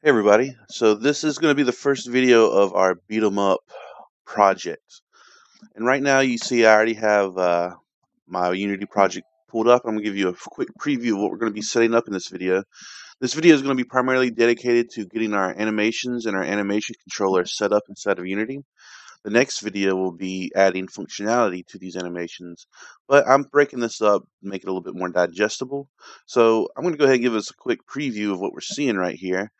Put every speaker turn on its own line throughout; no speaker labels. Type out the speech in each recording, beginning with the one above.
Hey everybody, so this is going to be the first video of our beat 'em up project. And right now you see I already have my Unity project pulled up. I'm going to give you a quick preview of what we're going to be setting up in this video. This video is going to be primarily dedicated to getting our animations and our animation controller set up inside of Unity. The next video will be adding functionality to these animations, but I'm breaking this up, make it a little bit more digestible. So I'm going to go ahead and give us a quick preview of what we're seeing right here.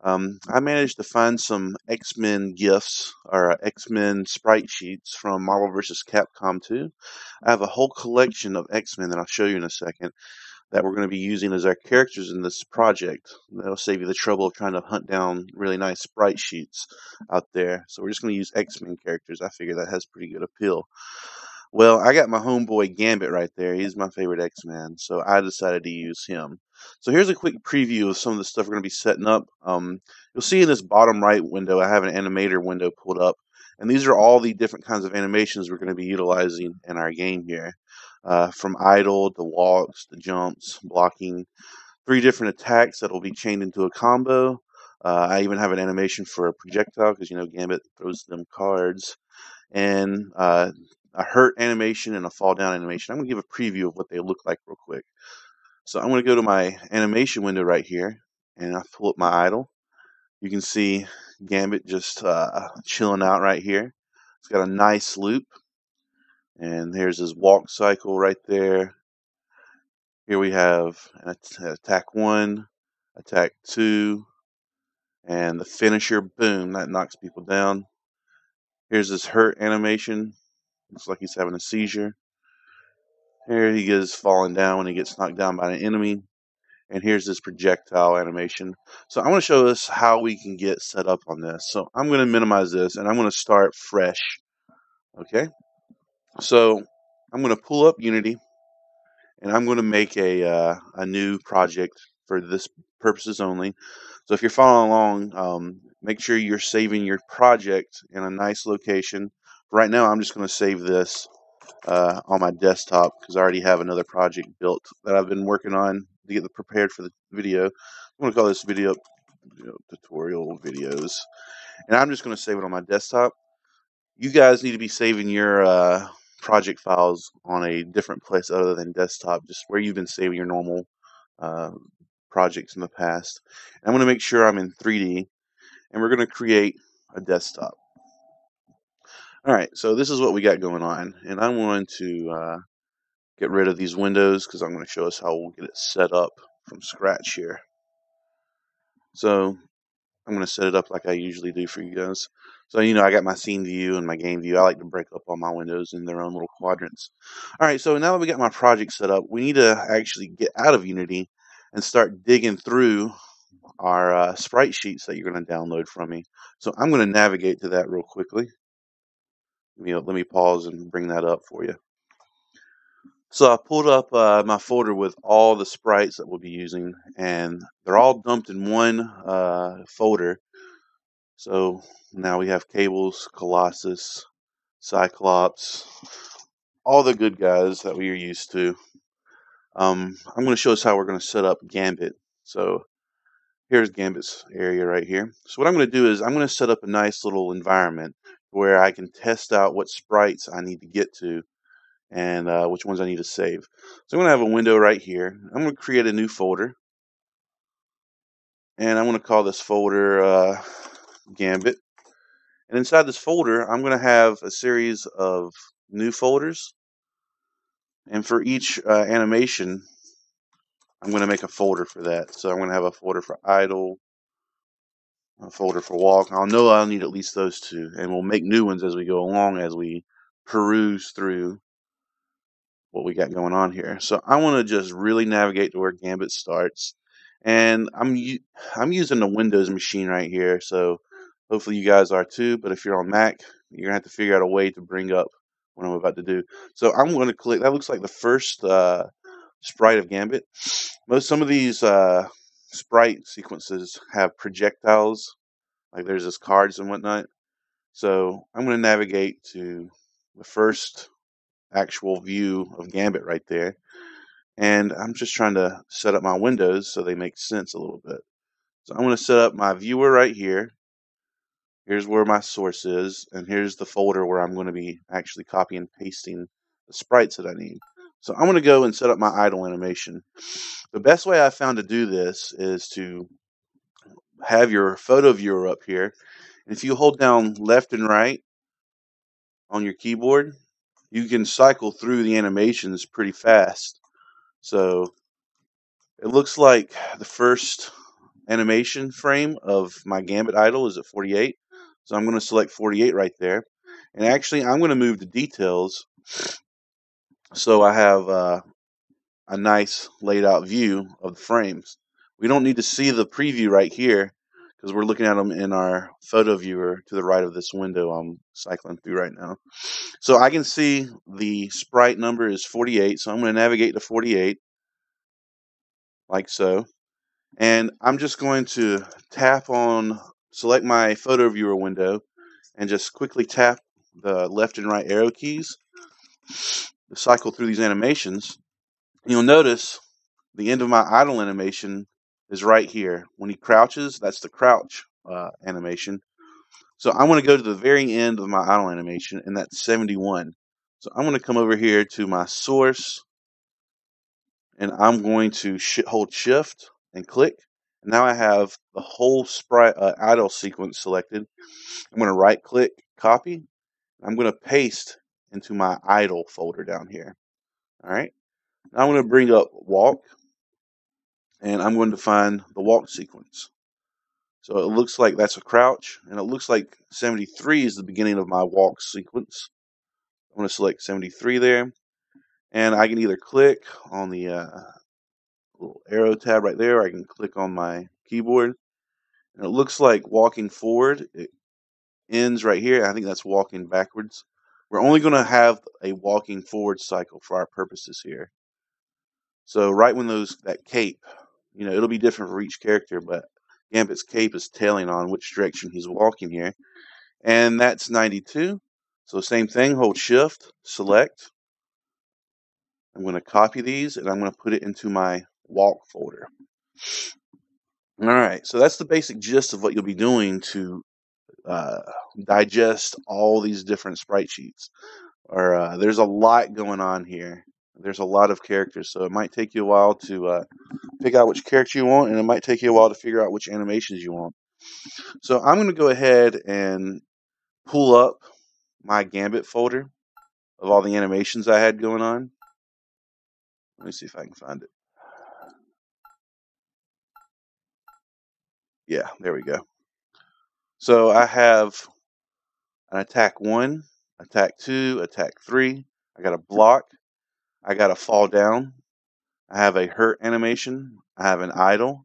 I managed to find some X-Men GIFs or X-Men Sprite Sheets from Marvel vs. Capcom 2. I have a whole collection of X-Men that I'll show you in a second that we're going to be using as our characters in this project. That'll save you the trouble of trying to hunt down really nice Sprite Sheets out there. So we're just going to use X-Men characters. I figure that has pretty good appeal. Well, I got my homeboy Gambit right there. He's my favorite X-Man, so I decided to use him. So here's a quick preview of some of the stuff we're going to be setting up. You'll see in this bottom right window, I have an Animator window pulled up, and these are all the different kinds of animations we're going to be utilizing in our game here. From idle, the walks, the jumps, blocking, 3 different attacks that will be chained into a combo. I even have an animation for a projectile because, you know, Gambit throws them cards. And a hurt animation and a fall down animation. I'm going to give a preview of what they look like real quick. So I'm going to go to my animation window right here, and I pull up my idle. You can see Gambit just chilling out right here. It's got a nice loop, and there's his walk cycle right there. Here we have an attack 1, attack 2, and the finisher, boom, that knocks people down. Here's his hurt animation. Looks like he's having a seizure. Here he is falling down when he gets knocked down by an enemy. And here's this projectile animation. So I want to show us how we can get set up on this. So I'm going to minimize this and I'm going to start fresh. Okay. So I'm going to pull up Unity and I'm going to make a new project for this purposes only. So if you're following along, make sure you're saving your project in a nice location. Right now, I'm just going to save this on my desktop because I already have another project built that I've been working on to get prepared for the video. I'm going to call this video tutorial videos, and I'm just going to save it on my desktop. You guys need to be saving your project files on a different place other than desktop, just where you've been saving your normal uh, projects in the past. And I'm going to make sure I'm in 3D, and we're going to create a desktop. All right, so this is what we got going on, and I'm going to get rid of these windows because I'm going to show us how we'll get it set up from scratch here. So I'm going to set it up like I usually do for you guys. So, you know, I got my scene view and my game view. I like to break up all my windows in their own little quadrants. All right, so now that we got my project set up, we need to actually get out of Unity and start digging through our sprite sheets that you're going to download from me. So I'm going to navigate to that real quickly. Let me pause and bring that up for you. So I pulled up my folder with all the sprites that we'll be using, and they're all dumped in one folder. So now we have Cables, Colossus, Cyclops, all the good guys that we are used to. I'm going to show us how we're going to set up Gambit. So here's Gambit's area right here. So what I'm going to do is I'm going to set up a nice little environment where I can test out what sprites I need to get to and which ones I need to save. So I'm going to have a window right here. I'm going to create a new folder, and I'm going to call this folder Gambit. And inside this folder, I'm going to have a series of new folders, and for each animation, I'm going to make a folder for that. So I'm going to have a folder for idle, a folder for walk. I'll know I'll need at least those 2, and we'll make new ones as we go along as we peruse through what we got going on here. So I want to just really navigate to where Gambit starts, and I'm using the Windows machine right here, so hopefully you guys are too. But if you're on Mac, you're gonna have to figure out a way to bring up what I'm about to do. So I'm going to click. That looks like the first sprite of Gambit. Some of these sprite sequences have projectiles, like there's this cards and whatnot. So I'm going to navigate to the first actual view of Gambit right there, and I'm just trying to set up my windows so they make sense a little bit. So I'm going to set up my viewer right here. Here's where my source is, and here's the folder where I'm going to be actually copying and pasting the sprites that I need. So I'm going to go and set up my idle animation. The best way I found to do this is to have your photo viewer up here. And if you hold down left and right on your keyboard, you can cycle through the animations pretty fast. So it looks like the first animation frame of my Gambit idle is at 48. So I'm going to select 48 right there. And actually, I'm going to move the details so I have a nice laid out view of the frames. We don't need to see the preview right here because we're looking at them in our photo viewer to the right of this window I'm cycling through right now. So I can see the sprite number is 48. So I'm going to navigate to 48 like so. And I'm just going to select my photo viewer window and just quickly tap the left and right arrow keys to cycle through these animations. You'll notice the end of my idle animation is right here. When he crouches, that's the crouch animation. So I want to go to the very end of my idle animation, and that's 71. So I'm going to come over here to my source, and I'm going to hold shift and click. And now I have the whole sprite idle sequence selected. I'm going to right click, copy. I'm going to paste into my idle folder down here. All right. Now I'm going to bring up walk, and I'm going to find the walk sequence. So it looks like that's a crouch, and it looks like 73 is the beginning of my walk sequence. I'm going to select 73 there, and I can either click on the little arrow tab right there, or I can click on my keyboard. And it looks like walking forward, it ends right here. I think that's walking backwards. We're only going to have a walking forward cycle for our purposes here. So right when that cape, it'll be different for each character, but Gambit's cape is tailing on which direction he's walking here. And that's 92. So same thing, hold shift, select. I'm going to copy these, and I'm going to put it into my walk folder. All right, so that's the basic gist of what you'll be doing to digest all these different sprite sheets. There's a lot going on here. There's a lot of characters, so it might take you a while to pick out which character you want, and it might take you a while to figure out which animations you want. So I'm going to go ahead and pull up my Gambit folder of all the animations I had going on. Let me see if I can find it. Yeah, there we go. So I have an attack 1, attack 2, attack 3. I got a block. I got a fall down. I have a hurt animation. I have an idle.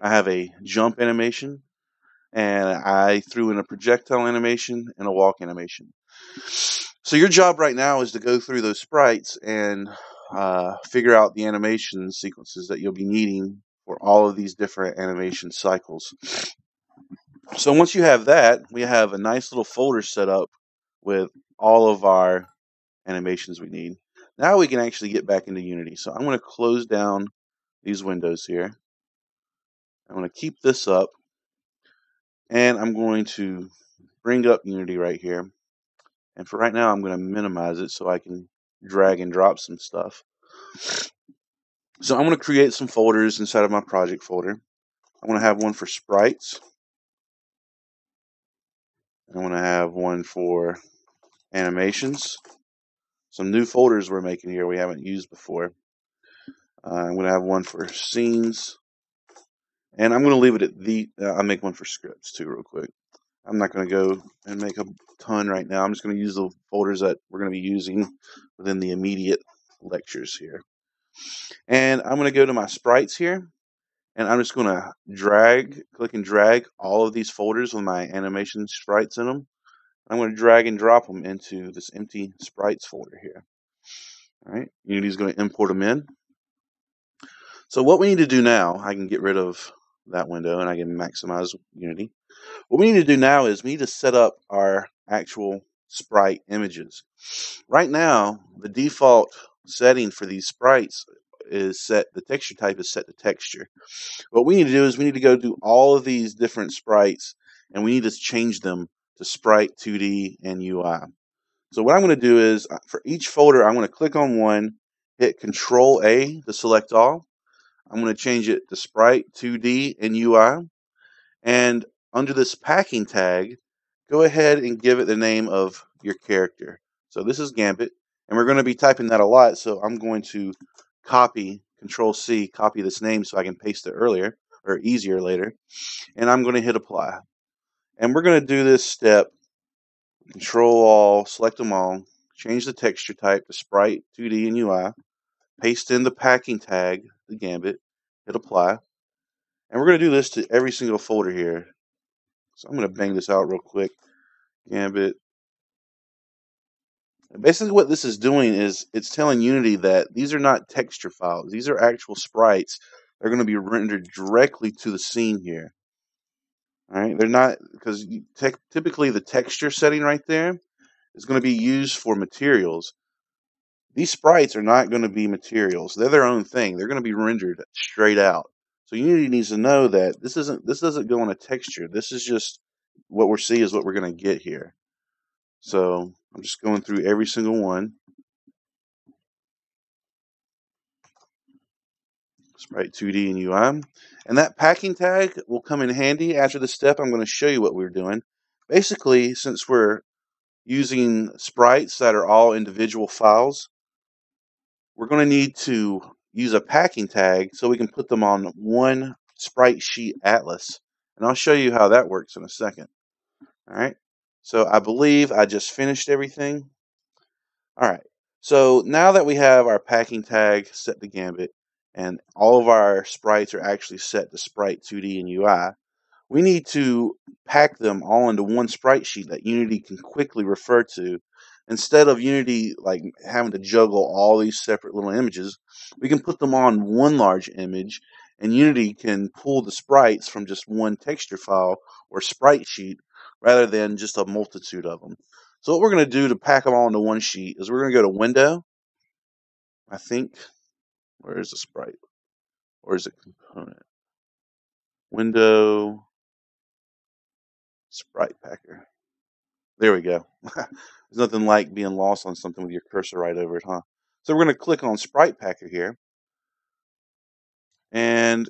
I have a jump animation. And I threw in a projectile animation and a walk animation. So your job right now is to go through those sprites and figure out the animation sequences that you'll be needing for all of these different animation cycles. So once you have that, we have a nice little folder set up with all of our animations we need. Now we can actually get back into Unity. So I'm going to close down these windows here. I'm going to keep this up, and I'm going to bring up Unity right here. And for right now, I'm going to minimize it so I can drag and drop some stuff. So I'm going to create some folders inside of my project folder. I'm going to have one for sprites. I'm going to have one for animations. Some new folders we're making here we haven't used before. I'm going to have one for scenes. And I'm going to leave it at I'll make one for scripts too real quick. I'm not going to go and make a ton right now. I'm just going to use the folders that we're going to be using within the immediate lectures here. And I'm going to go to my sprites here, and I'm just going to click and drag all of these folders with my animation sprites in them. I'm going to drag and drop them into this empty sprites folder here. All right, Unity is going to import them in. So what we need to do now, I can get rid of that window and I can maximize Unity. What we need to do now is we need to set up our actual sprite images. Right now, the default setting for these sprites is set, the texture type is set to texture. What we need to do is we need to go to all of these different sprites, and we need to change them to Sprite 2D and UI. So what I'm going to do is for each folder, I'm going to click on one, hit Control A to select all. I'm going to change it to Sprite 2D and UI. And under this packing tag, go ahead and give it the name of your character. So this is Gambit, and we're going to be typing that a lot, so I'm going to copy, Control C, copy this name so I can paste it earlier, or easier later, and I'm going to hit Apply. And we're going to do this step, Control All, select them all, change the texture type to Sprite 2D and UI, paste in the packing tag, the Gambit, hit Apply. And we're going to do this to every single folder here. So I'm going to bang this out real quick. Gambit. And basically what this is doing is it's telling Unity that these are not texture files. These are actual sprites. They're going to be rendered directly to the scene here. All right, they're not, because typically the texture setting right there is going to be used for materials. These sprites are not going to be materials. They're their own thing. They're going to be rendered straight out. So Unity needs to know that this doesn't go on a texture. This is just what we're seeing is what we're going to get here. So I'm just going through every single one. Sprite 2D and UI. And that packing tag will come in handy. After this step, I'm going to show you what we're doing. Basically, since we're using sprites that are all individual files, we're going to need to use a packing tag so we can put them on one Sprite Sheet atlas. And I'll show you how that works in a second. All right. So I believe I just finished everything. All right. So now that we have our packing tag set to Gambit and all of our sprites are actually set to Sprite 2D and UI, we need to pack them all into one sprite sheet that Unity can quickly refer to. Instead of Unity like having to juggle all these separate little images, we can put them on one large image, and Unity can pull the sprites from just one texture file or sprite sheet rather than just a multitude of them. So what we're going to do to pack them all into one sheet is we're going to go to Window, I think. Where is the sprite? Or is it Component? Window, Sprite Packer. There we go. There's nothing like being lost on something with your cursor right over it, huh? So we're going to click on Sprite Packer here. And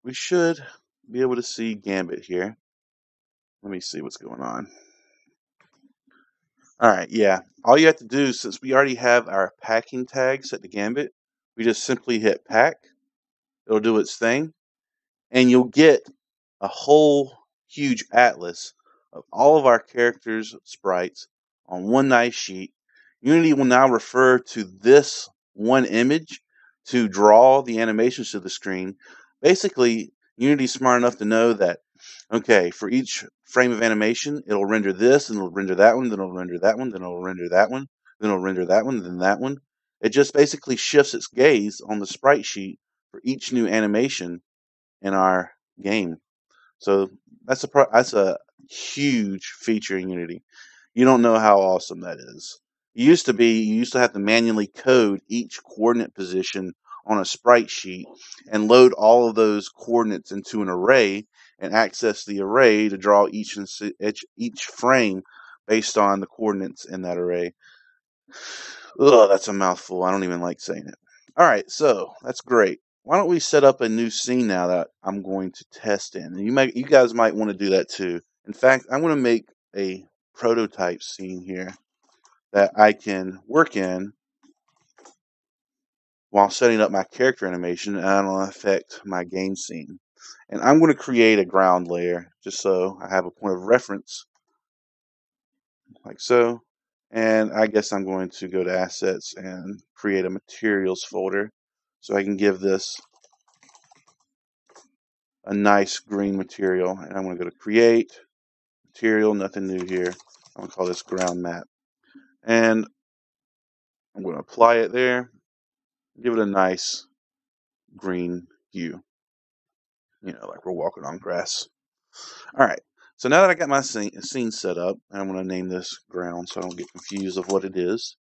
we should be able to see Gambit here. Let me see what's going on. All right, yeah. All you have to do, since we already have our packing tag set to Gambit, we just simply hit Pack. It'll do its thing. And you'll get a whole huge atlas of all of our characters' sprites on one nice sheet. Unity will now refer to this one image to draw the animations to the screen. Basically, Unity's smart enough to know that, okay, for each frame of animation, it'll render this, and it'll render that one, then it'll render that one, then it'll render that one, then it'll render that one, then that one. It just basically shifts its gaze on the sprite sheet for each new animation in our game. So that's a huge feature in Unity. You don't know how awesome that is. You used to have to manually code each coordinate position on a sprite sheet and load all of those coordinates into an array and access the array to draw each frame based on the coordinates in that array. Ugh, that's a mouthful. I don't even like saying it. All right, so that's great. Why don't we set up a new scene now that I'm going to test in? And you guys might want to do that too. In fact, I'm going to make a prototype scene here that I can work in while setting up my character animation, and it'll affect my game scene. And I'm going to create a ground layer just so I have a point of reference, like so. And I guess I'm going to go to Assets and create a Materials folder so I can give this a nice green material. And I'm going to go to Create, Material, nothing new here. I'm going to call this Ground Map. And I'm going to apply it there, give it a nice green hue, like we're walking on grass. All right, so now that I got my scene set up, I'm going to name this Ground so I don't get confused of what it is.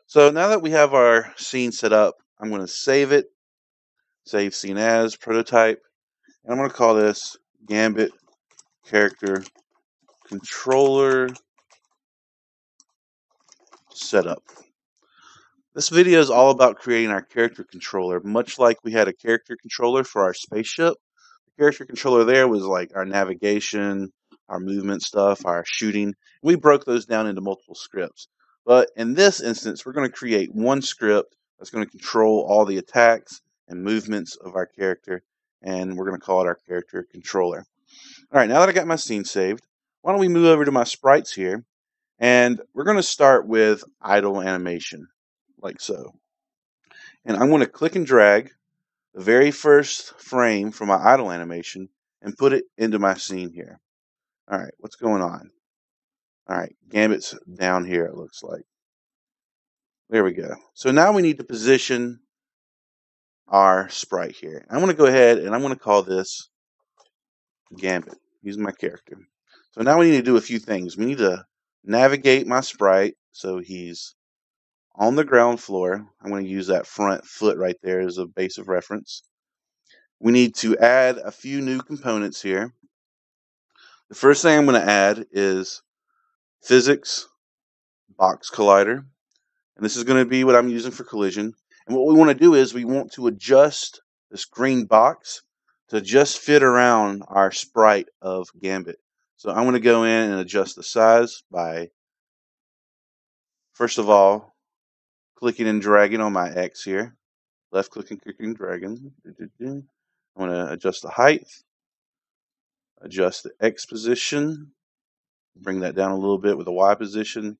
So now that we have our scene set up, I'm going to save it, save scene as, prototype, and I'm going to call this Gambit Character Controller Setup. This video is all about creating our character controller, much like we had a character controller for our spaceship. The character controller there was like our navigation, our movement stuff, our shooting. We broke those down into multiple scripts. But in this instance, we're going to create one script that's going to control all the attacks and movements of our character, and we're going to call it our character controller. All right, now that I got my scene saved, why don't we move over to my sprites here, and we're going to start with idle animation, like so. And I'm going to click and drag the very first frame from my idle animation and put it into my scene here. All right, what's going on? All right, Gambit's down here, it looks like. There we go. So now we need to position our sprite here. I'm going to go ahead and I'm going to call this Gambit. He's my character. So now we need to do a few things. We need to navigate my sprite so he's on the ground floor. I'm going to use that front foot right there as a base of reference. We need to add a few new components here. The first thing I'm going to add is physics box collider. And this is going to be what I'm using for collision. And what we want to do is we want to adjust this green box to just fit around our sprite of Gambit. So I'm going to go in and adjust the size by, first of all, clicking and dragging on my X here. Left clicking, clicking, dragging. I'm going to adjust the height, adjust the X position, bring that down a little bit with the Y position.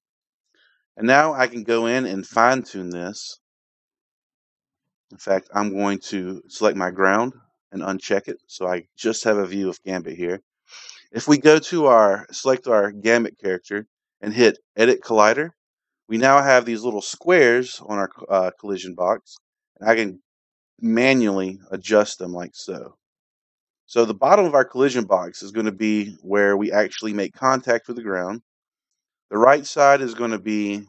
And now I can go in and fine tune this. In fact, I'm going to select my ground and uncheck it so I just have a view of Gambit here. If we go to select our Gambit character and hit Edit Collider, we now have these little squares on our collision box, and I can manually adjust them like so. So the bottom of our collision box is going to be where we actually make contact with the ground. The right side is going to be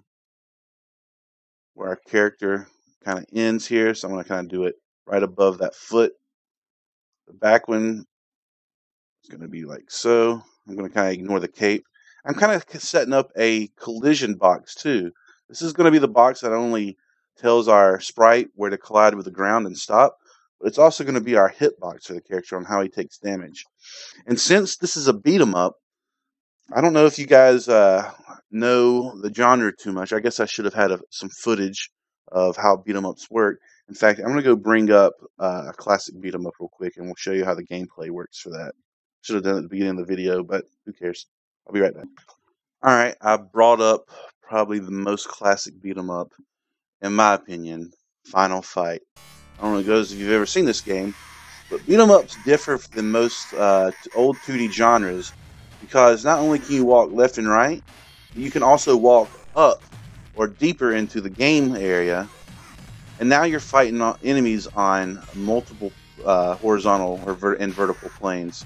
where our character kind of ends here, so I'm going to kind of do it right above that foot. The back one is going to be like so. I'm going to kind of ignore the cape. I'm kind of setting up a collision box too. This is going to be the box that only tells our sprite where to collide with the ground and stop, but it's also going to be our hitbox for the character on how he takes damage. And since this is a beat 'em up, I don't know if you guys know the genre too much. I guess I should have had some footage of how beat 'em ups work. In fact, I'm going to go bring up a classic beat 'em up real quick, and we'll show you how the gameplay works for that. Should have done it at the beginning of the video, but who cares? I'll be right back. All right, I brought up probably the most classic beat 'em up, in my opinion, Final Fight. I don't know, guys, if you've ever seen this game, but beat 'em ups differ than most old 2D genres because not only can you walk left and right, you can also walk up or deeper into the game area, and now you're fighting enemies on multiple horizontal and vertical planes.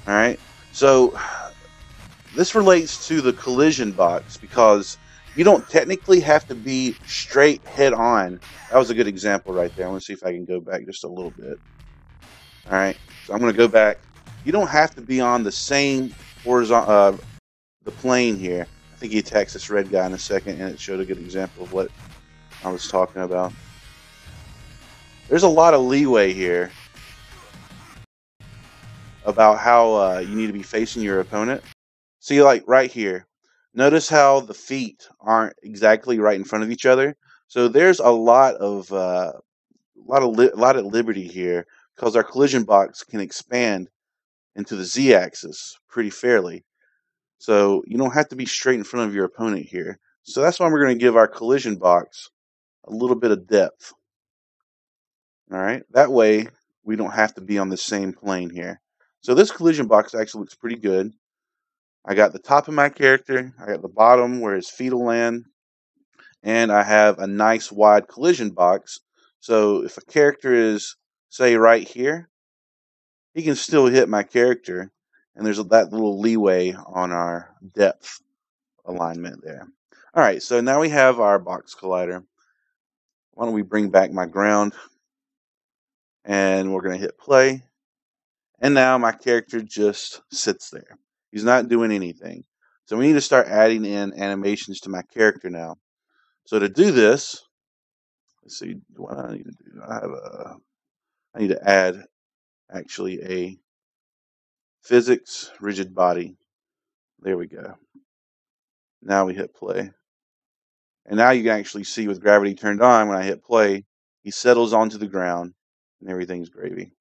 All right, so this relates to the collision box because you don't technically have to be straight head on. That was a good example right there. I want to see if I can go back just a little bit. All right, so I'm going to go back. You don't have to be on the same horizontal, the plane here. I think he attacks this red guy in a second, and it showed a good example of what I was talking about. There's a lot of leeway here about how you need to be facing your opponent. See, like right here, notice how the feet aren't exactly right in front of each other. So there's a lot of liberty here because our collision box can expand into the z-axis pretty fairly. So you don't have to be straight in front of your opponent here. So that's why we're going to give our collision box a little bit of depth. All right, that way we don't have to be on the same plane here. So this collision box actually looks pretty good. I got the top of my character, I got the bottom where his feet will land, and I have a nice wide collision box. So if a character is, say, right here, he can still hit my character, and there's that little leeway on our depth alignment there. All right, so now we have our box collider. Why don't we bring back my ground, and we're going to hit play. And now my character just sits there. He's not doing anything. So we need to start adding in animations to my character now. So to do this, let's see, what I need to do. I need to add actually a physics rigid body. There we go. Now we hit play. And now you can actually see with gravity turned on, when I hit play, he settles onto the ground and everything's gravy.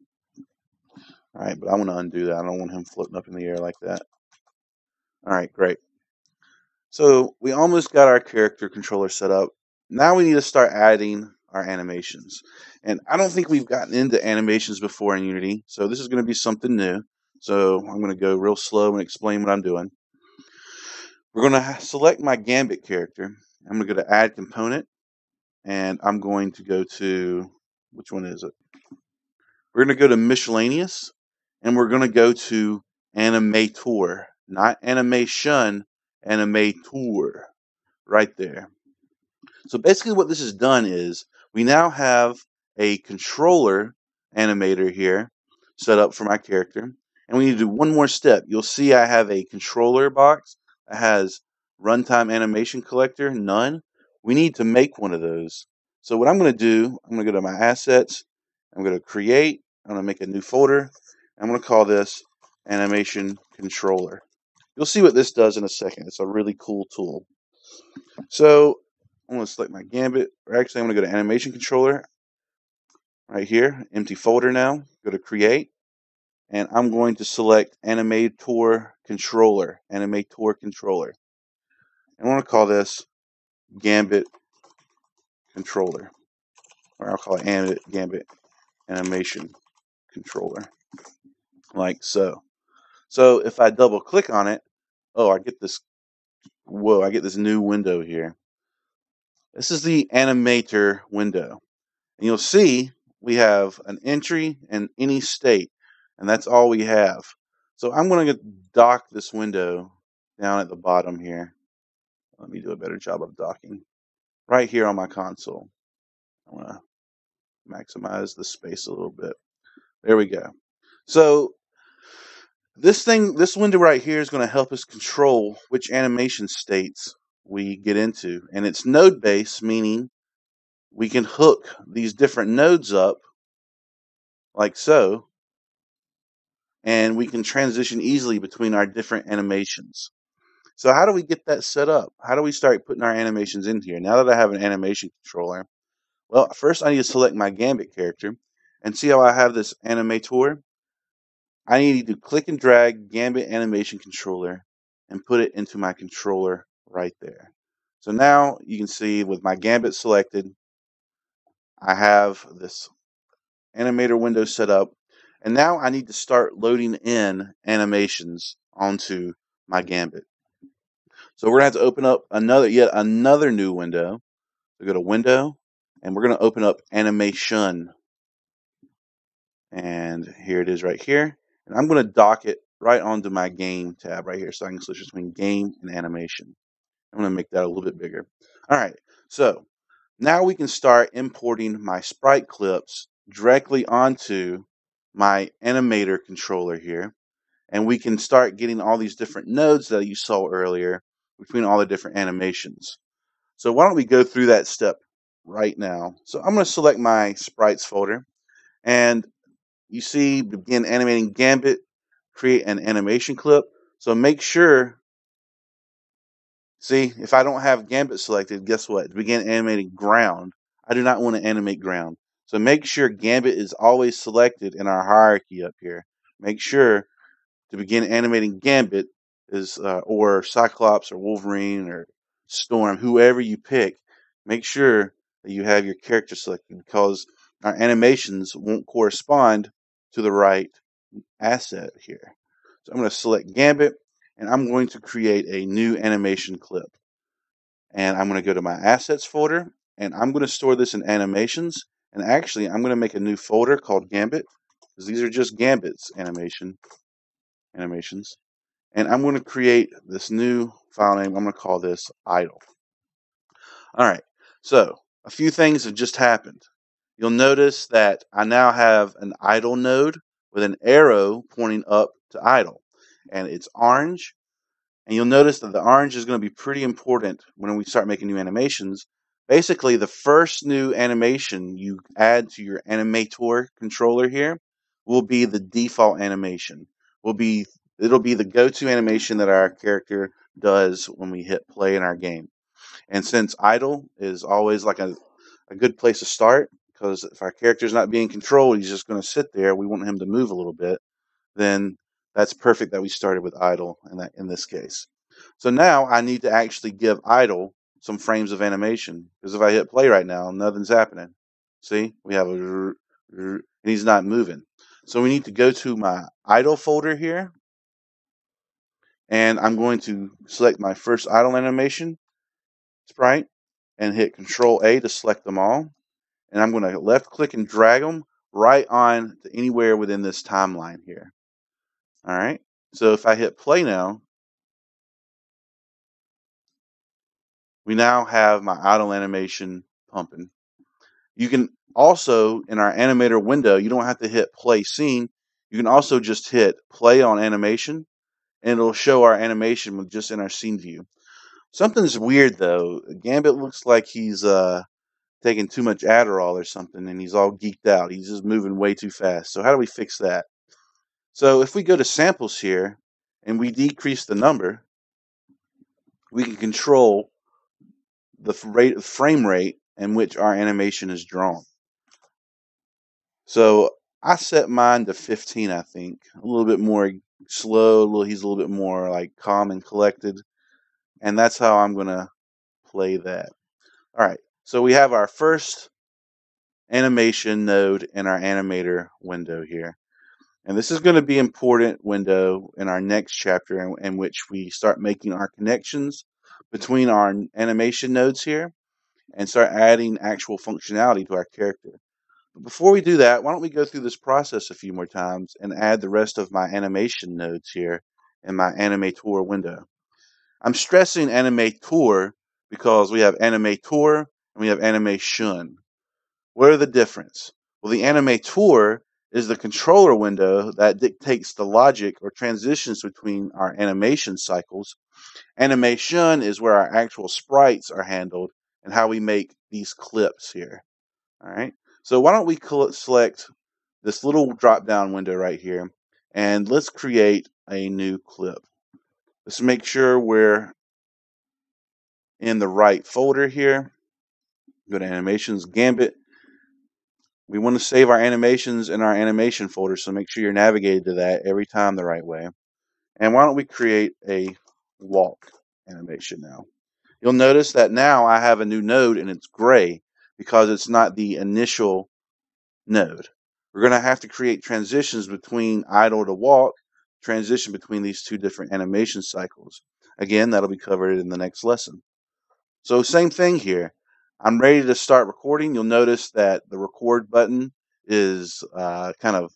All right, but I want to undo that. I don't want him floating up in the air like that. All right, great. So we almost got our character controller set up. Now we need to start adding our animations. And I don't think we've gotten into animations before in Unity, so this is going to be something new. So I'm going to go real slow and explain what I'm doing. We're going to select my Gambit character. I'm going to go to Add Component, and I'm going to go to, which one is it? We're going to go to Miscellaneous, and we're going to go to Animator, not Animation, Animator, right there. So basically what this has done is we now have a controller animator here set up for my character. And we need to do one more step. You'll see I have a controller box that has runtime animation collector, none. We need to make one of those. So what I'm going to do, I'm going to go to my assets. I'm going to create. I'm going to make a new folder. I'm going to call this animation controller. You'll see what this does in a second. It's a really cool tool. So I'm going to select my Gambit, or actually I'm going to go to Animation Controller, right here, empty folder now, go to Create, and I'm going to select Animator Controller, Animator Controller. And I want to call this Gambit Controller, or I'll call it Gambit Animation Controller, like so. So if I double click on it, oh, I get this, whoa, I get this new window here. This is the Animator window. And you'll see we have an entry and any state, and that's all we have. So I'm going to dock this window down at the bottom here. Let me do a better job of docking. Right here on my console. I want to maximize the space a little bit. There we go. So this window right here is going to help us control which animation states we get into. And it's node-based, meaning we can hook these different nodes up like so, and we can transition easily between our different animations. So how do we get that set up? How do we start putting our animations in here? Now that I have an animation controller, well, first I need to select my Gambit character, and see how I have this animator? I need to click and drag Gambit animation controller and put it into my controller right there. So now you can see with my Gambit selected, I have this animator window set up. And now I need to start loading in animations onto my Gambit. So we're going to have to open up yet another new window. We go to Window, and we're going to open up Animation. And here it is right here. And I'm going to dock it right onto my Game tab right here, so I can switch between Game and Animation. I'm going to make that a little bit bigger. All right, so now we can start importing my sprite clips directly onto my animator controller here, and we can start getting all these different nodes that you saw earlier between all the different animations. So why don't we go through that step right now? So I'm going to select my sprites folder, and you see begin animating Gambit, create an animation clip. So make sure, see, if I don't have Gambit selected, guess what? To begin animating ground, I do not want to animate ground. So make sure Gambit is always selected in our hierarchy up here. Make sure to begin animating Gambit is, or Cyclops or Wolverine or Storm, whoever you pick, make sure that you have your character selected, because our animations won't correspond to the right asset here. So I'm going to select Gambit, and I'm going to create a new animation clip. And I'm going to go to my assets folder, and I'm going to store this in animations. And actually, I'm going to make a new folder called Gambit, because these are just Gambit's animations. And I'm going to create this new file name. I'm going to call this idle. All right. So a few things have just happened. You'll notice that I now have an idle node with an arrow pointing up to idle, and it's orange. And you'll notice that the orange is going to be pretty important when we start making new animations. Basically, the first new animation you add to your Animator controller here will be the default animation. It'll be the go-to animation that our character does when we hit play in our game. And since idle is always like a good place to start, because if our character's not being controlled, he's just going to sit there. We want him to move a little bit. Then that's perfect that we started with idle in this case. So now I need to actually give idle some frames of animation, because if I hit play right now, nothing's happening. See, we have and he's not moving. So we need to go to my idle folder here, and I'm going to select my first idle animation, Sprite, and hit Control A to select them all. And I'm going to left click and drag them right on to anywhere within this timeline here. All right. So if I hit play now, we now have my idle animation pumping. You can also, in our animator window, you don't have to hit play scene. You can also just hit play on animation, and it'll show our animation just in our scene view. Something's weird though. Gambit looks like he's taking too much Adderall or something, and he's all geeked out. He's just moving way too fast. So how do we fix that? So if we go to samples here and we decrease the number, we can control the frame rate in which our animation is drawn. So I set mine to 15, I think. A little bit more slow, he's a little bit more like calm and collected. And that's how I'm going to play that. All right, so we have our first animation node in our animator window here. And this is going to be an important window in our next chapter in which we start making our connections between our animation nodes here and start adding actual functionality to our character. But before we do that, why don't we go through this process a few more times and add the rest of my animation nodes here in my Animator window. I'm stressing Animator because we have Animator and we have Animation. What are the difference? Well, the Animator is the controller window that dictates the logic or transitions between our animation cycles. Animation is where our actual sprites are handled and how we make these clips here. All right. So why don't we select this little drop down window right here, and let's create a new clip. Let's make sure we're in the right folder here. Go to Animations, Gambit. We want to save our animations in our animation folder, so make sure you're navigated to that every time the right way. And why don't we create a walk animation now? You'll notice that now I have a new node and it's gray because it's not the initial node. We're going to have to create transitions between idle to walk, transition between these two different animation cycles. Again, that'll be covered in the next lesson. So same thing here. I'm ready to start recording. You'll notice that the record button is kind of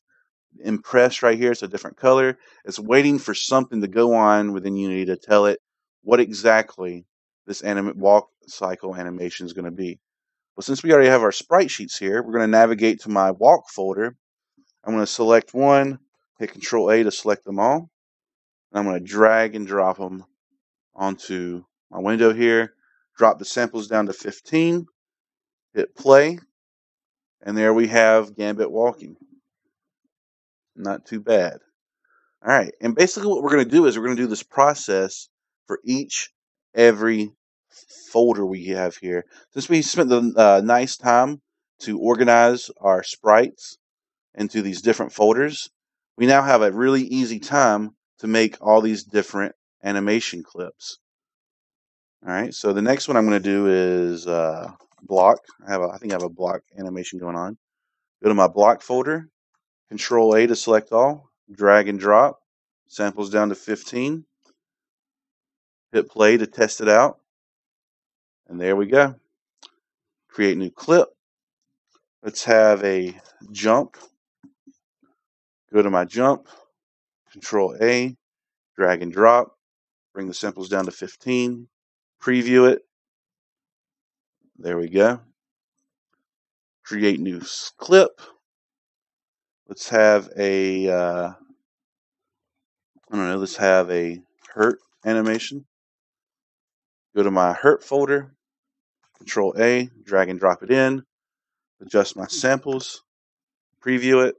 impressed right here. It's a different color. It's waiting for something to go on within Unity to tell it what exactly this walk cycle animation is going to be. Well, since we already have our sprite sheets here, we're going to navigate to my walk folder. I'm going to select one, hit Control A to select them all. And I'm going to drag and drop them onto my window here. Drop the samples down to 15, hit play, and there we have Gambit walking. Not too bad. All right, and basically what we're going to do is we're going to do this process for every folder we have here. Since we spent the nice time to organize our sprites into these different folders, we now have a really easy time to make all these different animation clips. All right, so the next one I'm going to do is block. I think I have a block animation going on. Go to my block folder, Control A to select all, drag and drop, samples down to 15, hit play to test it out, and there we go. Create new clip. Let's have a jump. Go to my jump, Control A, drag and drop, bring the samples down to 15, preview it. There we go. create new clip. Let's have a, I don't know, let's have a hurt animation. Go to my hurt folder, Control A, drag and drop it in, adjust my samples, preview it.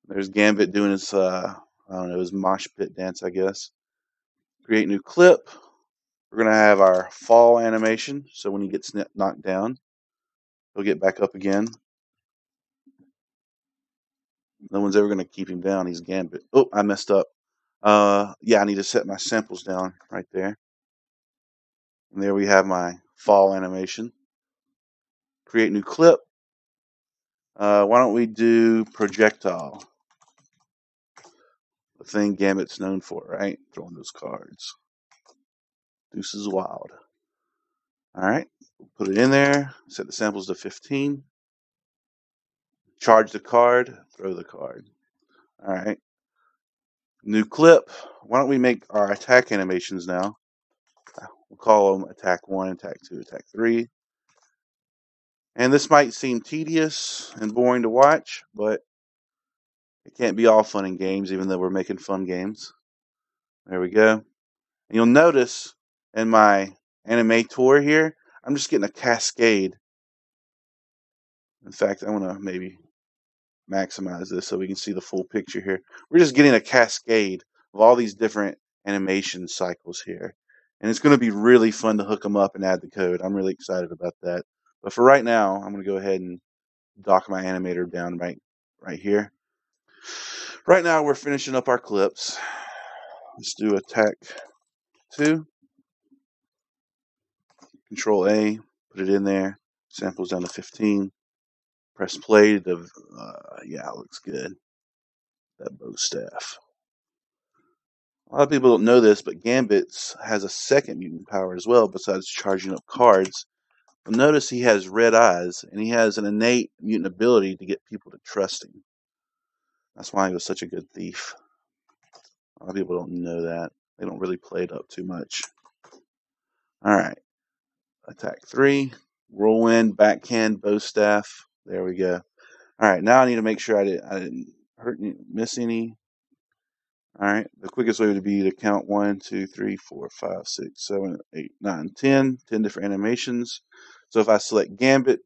There's Gambit doing his, I don't know, his mosh pit dance, I guess. Create new clip. We're going to have our fall animation, so when he gets knocked down, he'll get back up again. No one's ever going to keep him down. He's Gambit. Oh, I messed up. Yeah, I need to set my samples down right there. And there we have my fall animation. Create new clip. Why don't we do projectile? The thing Gambit's known for, right? Throwing those cards. Deuces wild. Alright, put it in there. Set the samples to 15. Charge the card. Throw the card. Alright. New clip. Why don't we make our attack animations now? We'll call them attack 1, attack 2, attack 3. And this might seem tedious and boring to watch, but it can't be all fun and games, even though we're making fun games. There we go. And you'll notice in my Animator here, I'm just getting a cascade. In fact, I want to maybe maximize this so we can see the full picture here. We're just getting a cascade of all these different animation cycles here. And it's going to be really fun to hook them up and add the code. I'm really excited about that. But for right now, I'm going to go ahead and dock my animator down right here. Right now, we're finishing up our clips. Let's do attack 2. Control A, put it in there. Samples down to 15. Press play. Yeah, it looks good. That bow staff. A lot of people don't know this, but Gambit has a second mutant power as well, besides charging up cards. But notice he has red eyes, and he has an innate mutant ability to get people to trust him. That's why he was such a good thief. A lot of people don't know that. They don't really play it up too much. Alright. Attack 3. Whirlwind, backhand, bow staff. There we go. Alright, now I need to make sure I didn't miss any. Alright, the quickest way would be to count 1, 2, 3, 4, 5, 6, 7, 8, 9, 10 different animations. So if I select Gambit,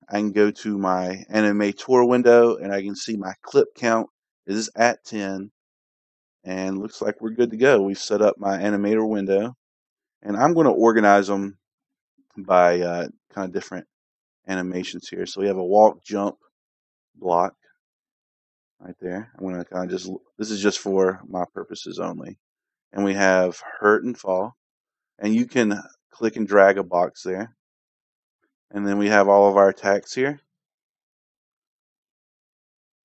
I can go to my Animator window and I can see my clip count is at 10. And looks like we're good to go. We've set up my Animator window. And I'm going to organize them by kind of different animations here. So we have a walk, jump, block. Right there. I'm going to kind of this is just for my purposes only. And we have hurt and fall. And you can click and drag a box there. And then we have all of our attacks here.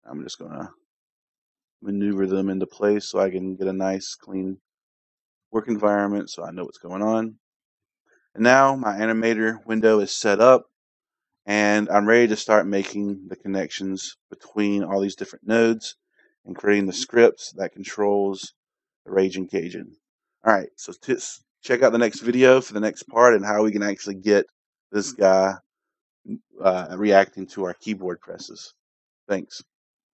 I'm just going to maneuver them into place so I can get a nice clean work environment so I know what's going on. And now my animator window is set up. And I'm ready to start making the connections between all these different nodes and creating the scripts that controls the Raging Cajun. All right, so check out the next video for the next part and how we can actually get this guy reacting to our keyboard presses. Thanks.